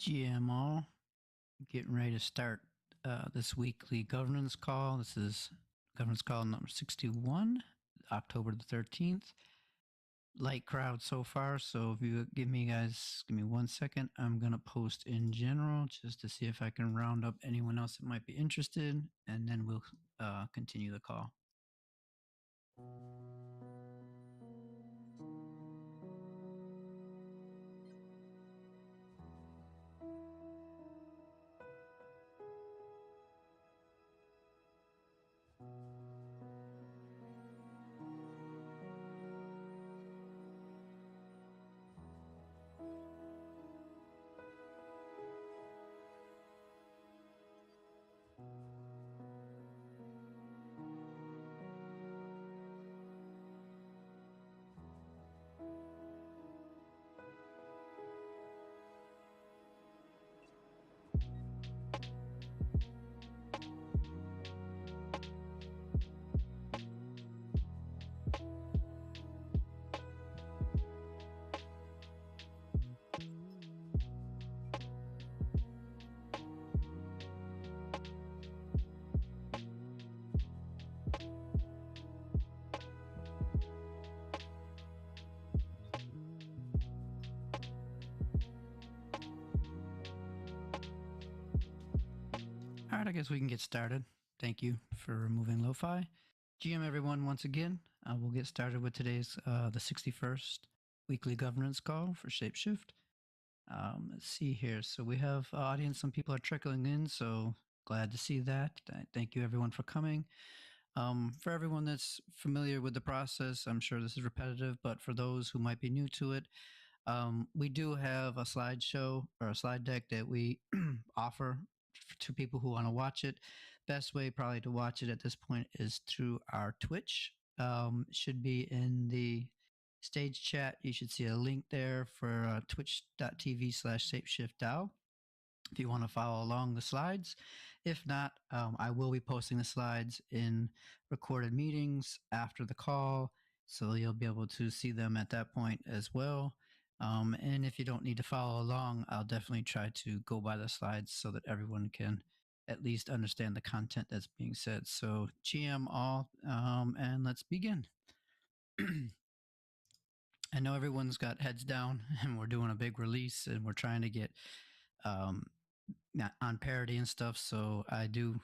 GMO, getting ready to start this weekly governance call. This is governance call number 61, October the 13th. Light crowd so far, so if you give me 1 second, I'm going to post in general just to see if I can round up anyone else that might be interested, and then we'll continue the call. right, I guess we can get started. Thank you for removing lo-fi. GM everyone, once again, we'll get started with today's the 61st weekly governance call for ShapeShift. Let's see here. So we have audience. Some people are trickling in, so glad to see that. Thank you everyone for coming. For everyone that's familiar with the process, I'm sure this is repetitive, but for those who might be new to it, we do have a slideshow or a slide deck that we offer to people who want to watch it. Best way probably to watch it at this point is through our Twitch. It should be in the stage chat. You should see a link there for twitch.tv/ShapeShiftDAO if you want to follow along the slides. If not, I will be posting the slides in recorded meetings after the call, so you'll be able to see them at that point as well. And if you don't need to follow along, I'll definitely try to go by the slides so that everyone can at least understand the content that's being said. So GM all, and let's begin. I know everyone's got heads down and we're doing a big release and we're trying to get on parity and stuff. So I do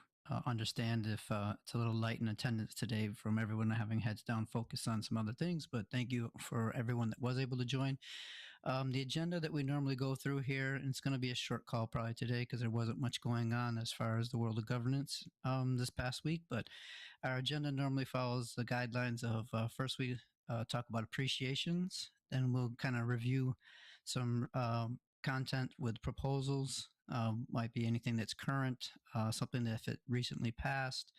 understand if it's a little light in attendance today from everyone having heads down, focus on some other things. But thank you for everyone that was able to join. The agenda that we normally go through here, and it's going to be a short call probably today because there wasn't much going on as far as the world of governance this past week. But our agenda normally follows the guidelines of first we talk about appreciations, then we'll kind of review some content with proposals. Might be anything that's current, something that if it recently passed,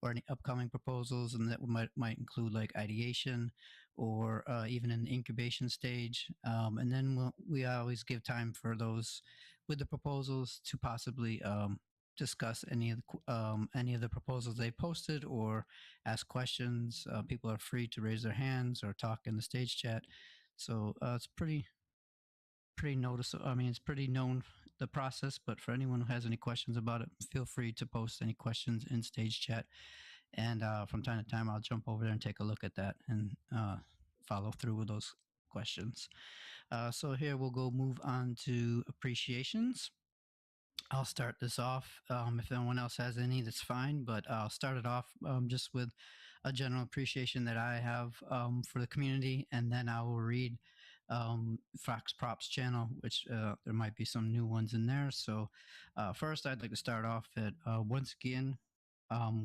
or any upcoming proposals, and that might include like ideation or even in the incubation stage. And then we always give time for those with the proposals to possibly discuss any of the proposals they posted or ask questions. People are free to raise their hands or talk in the stage chat. So it's pretty noticeable. I mean, it's pretty known the process, but for anyone who has any questions about it, feel free to post any questions in stage chat. And from time to time, I'll jump over there and take a look at that and follow through with those questions. So here we'll go move on to appreciations. I'll start this off. If anyone else has any, that's fine, but I'll start it off just with a general appreciation that I have for the community, and then I will read Fox Props channel, which there might be some new ones in there. So first, I'd like to start off at once again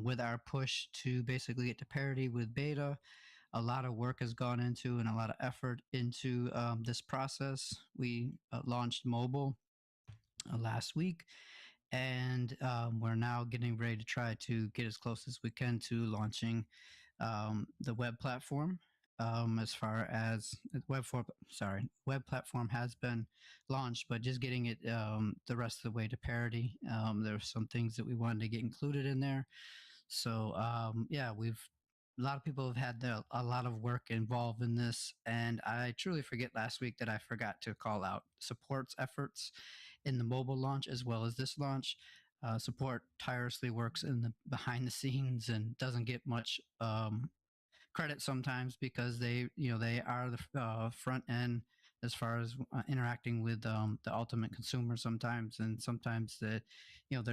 with our push to basically get to parity with beta. A lot of work has gone into and a lot of effort into this process. We launched mobile last week, and we're now getting ready to try to get as close as we can to launching the web platform. As far as web platform has been launched, but just getting it the rest of the way to parity. There are some things that we wanted to get included in there. So yeah, a lot of people have had a lot of work involved in this, and I truly forget last week that I forgot to call out support's efforts in the mobile launch as well as this launch. Support tirelessly works in the behind the scenes and doesn't get much credit sometimes because they are the front end as far as interacting with the ultimate consumer sometimes, and sometimes they're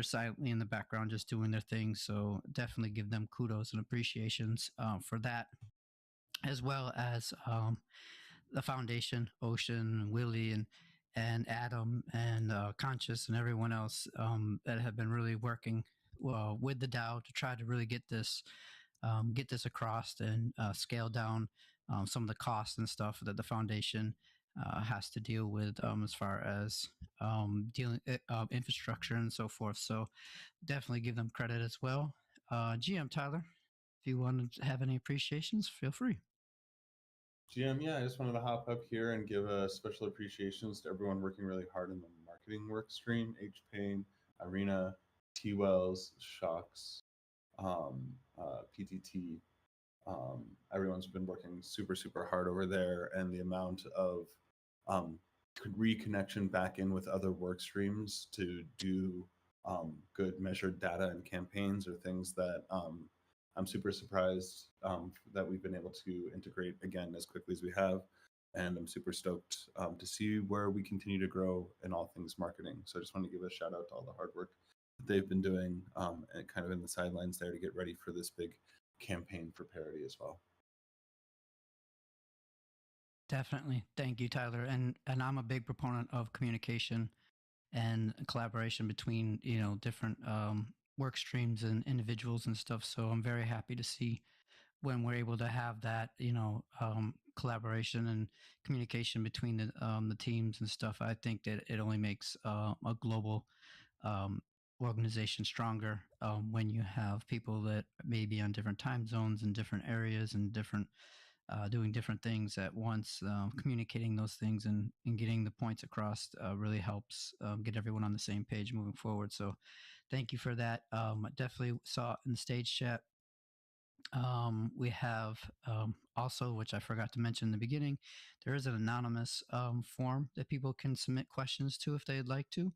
silently in the background just doing their thing. So definitely give them kudos and appreciations for that, as well as the foundation, Ocean, Willie, and Adam, and Conscious, and everyone else that have been really working with the DAO to try to really get this across and scale down some of the costs and stuff that the foundation has to deal with as far as dealing infrastructure and so forth. So definitely give them credit as well. GM Tyler, if you want to have any appreciations, feel free. GM, yeah, I just wanted to hop up here and give a special appreciations to everyone working really hard in the marketing work stream. H Payne, Irina, T Wells, Shocks, PTT. Everyone's been working super, super hard over there, and the amount of reconnection back in with other work streams to do good measured data and campaigns are things that I'm super surprised that we've been able to integrate again as quickly as we have. And I'm super stoked to see where we continue to grow in all things marketing. So I just want to give a shout out to all the hard work they've been doing and kind of in the sidelines there to get ready for this big campaign for parity as well. Definitely. Thank you, Tyler. And I'm a big proponent of communication and collaboration between, different work streams and individuals and stuff. So I'm very happy to see when we're able to have that, collaboration and communication between the teams and stuff. I think that it only makes a global um, organization stronger when you have people that may be on different time zones and different areas and different doing different things at once. Communicating those things and getting the points across really helps get everyone on the same page moving forward. So thank you for that. I definitely saw in the stage chat. We have also, which I forgot to mention in the beginning, there is an anonymous form that people can submit questions to if they'd like to.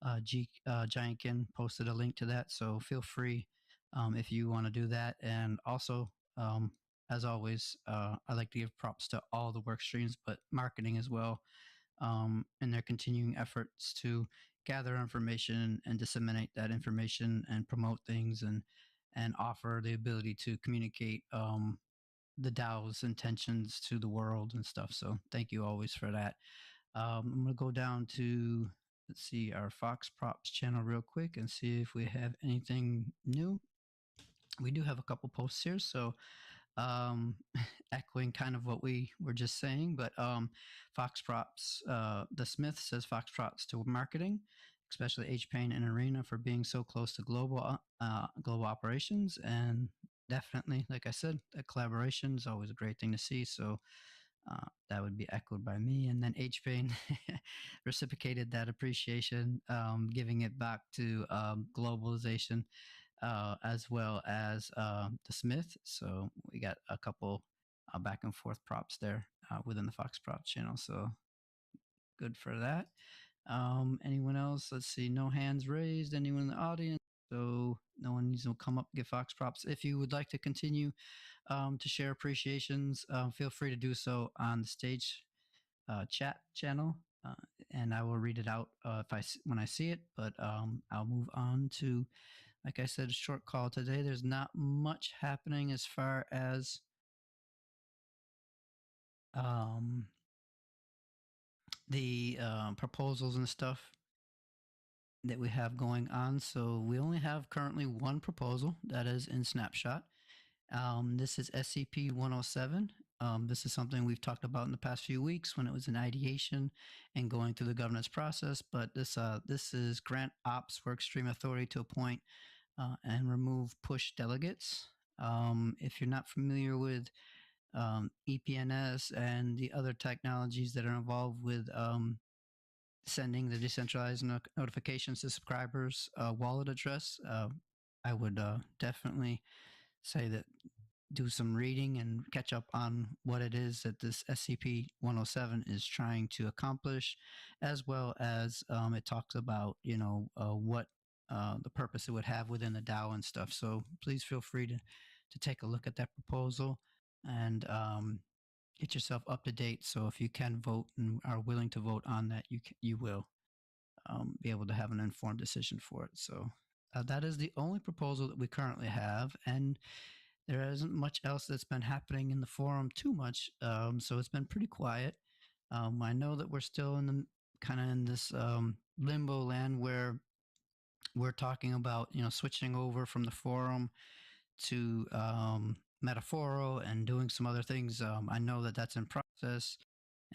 Giantkin posted a link to that, so feel free if you want to do that. And also, as always, I like to give props to all the work streams, but marketing as well, in their continuing efforts to gather information and disseminate that information and promote things and offer the ability to communicate the DAO's intentions to the world and stuff. So thank you always for that. I'm going to go down to, let's see, our Fox Props channel real quick and see if we have anything new. We do have a couple posts here. So um, echoing kind of what we were just saying, but Fox Props, the Smith says Fox Props to marketing, especially HPain and Arena for being so close to global operations. And definitely, like I said, that collaboration is always a great thing to see. So that would be echoed by me. And then HPain reciprocated that appreciation, giving it back to globalization as well as the Smith. So we got a couple back and forth props there within the Fox Props channel. So good for that. Anyone else? Let's see. No hands raised. Anyone in the audience? So no one needs to come up and give Fox Props. If you would like to continue to share appreciations, feel free to do so on the stage chat channel, and I will read it out when I see it. But I'll move on to, like I said, a short call today. There's not much happening as far as the proposals and stuff that we have going on. So we only have currently one proposal that is in Snapshot. This is SCP 107. This is something we've talked about in the past few weeks when it was in ideation and going through the governance process. But this is grant ops workstream authority to appoint and remove push delegates. If you're not familiar with EPNS and the other technologies that are involved with sending the decentralized notifications to subscribers' wallet address, I would definitely say that do some reading and catch up on what it is that this SCP 107 is trying to accomplish, as well as it talks about, what the purpose it would have within the DAO and stuff. So please feel free to take a look at that proposal and get yourself up to date. So if you can vote and are willing to vote on that, you will be able to have an informed decision for it. So that is the only proposal that we currently have. And there isn't much else that's been happening in the forum too much. So it's been pretty quiet. I know that we're still in the kind of in this limbo land where we're talking about, switching over from the forum to Metaphoro and doing some other things. I know that that's in process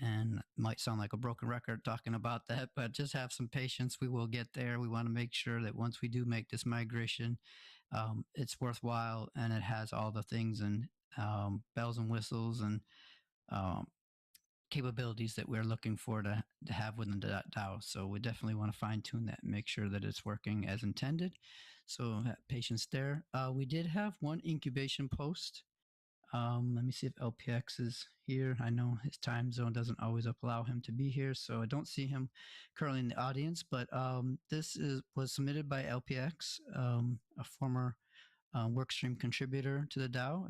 and might sound like a broken record talking about that, but just have some patience. We will get there. We want to make sure that once we do make this migration, it's worthwhile and it has all the things and bells and whistles and um, capabilities that we're looking for to have within the DAO. So we definitely want to fine tune that and make sure that it's working as intended. So patience there. We did have one incubation post. Let me see if LPX is here. I know his time zone doesn't always allow him to be here, so I don't see him currently in the audience. But this was submitted by LPX, a former workstream contributor to the DAO.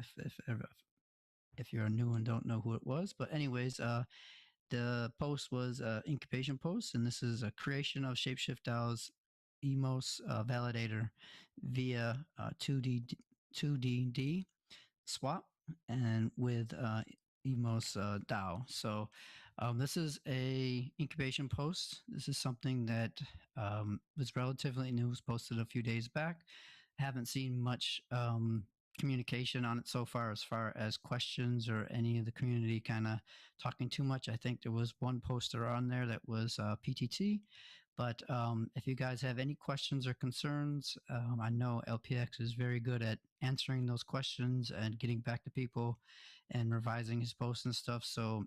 If you're new and don't know who it was, but anyways, the post was incubation post, and this is a creation of ShapeShiftDAO's EMOS validator via 2DD swap and with EMOS DAO. So this is a incubation post. This is something that was relatively new. It was posted a few days back. Haven't seen much communication on it so far as questions or any of the community kind of talking too much. I think there was one poster on there that was PTT. But if you guys have any questions or concerns, I know LPX is very good at answering those questions and getting back to people and revising his posts and stuff. So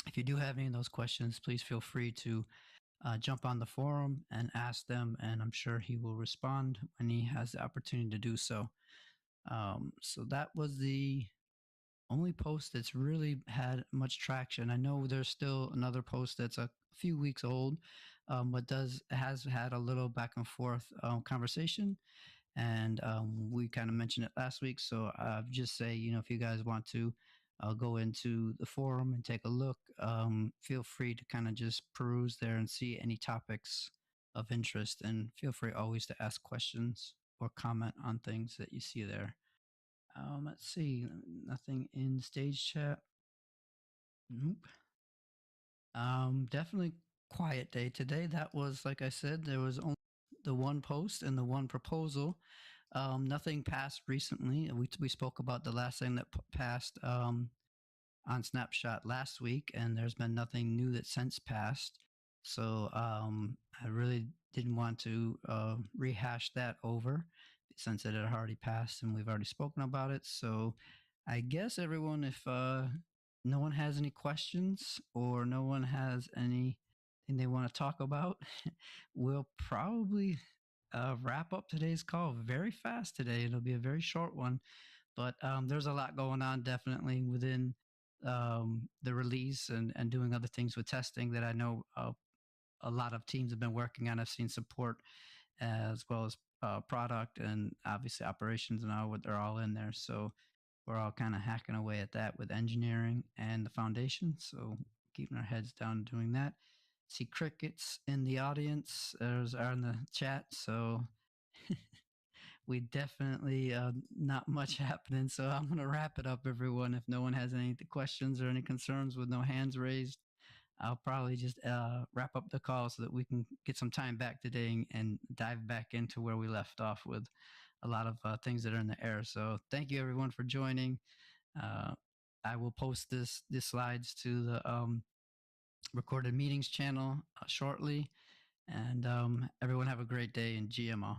if you do have any of those questions, please feel free to jump on the forum and ask them, and I'm sure he will respond when he has the opportunity to do so. So that was the only post that's really had much traction. I know there's still another post that's a few weeks old, but has had a little back and forth conversation, and we kind of mentioned it last week. So just say, if you guys want to go into the forum and take a look, feel free to kind of just peruse there and see any topics of interest, and feel free always to ask questions or comment on things that you see there. Let's see, nothing in stage chat. Nope. Definitely quiet day today. That was, like I said, there was only the one post and the one proposal. Nothing passed recently. We spoke about the last thing that passed on Snapshot last week, and there's been nothing new that since passed. So I really didn't want to rehash that over since it had already passed and we've already spoken about it. So I guess everyone, if no one has any questions or no one has anything they want to talk about, we'll probably wrap up today's call very fast today. It'll be a very short one, but there's a lot going on definitely within the release and doing other things with testing that I know a lot of teams have been working on. I've seen support as well as product and obviously operations and all. They're all in there. So we're all kind of hacking away at that with engineering and the foundation. So keeping our heads down doing that. See crickets in the audience. There's are in the chat. So we definitely not much happening. So I'm going to wrap it up, everyone. If no one has any questions or any concerns with no hands raised, I'll probably just wrap up the call so that we can get some time back today and dive back into where we left off with a lot of things that are in the air. So thank you, everyone, for joining. I will post these slides to the recorded meetings channel shortly. And everyone have a great day in GMO.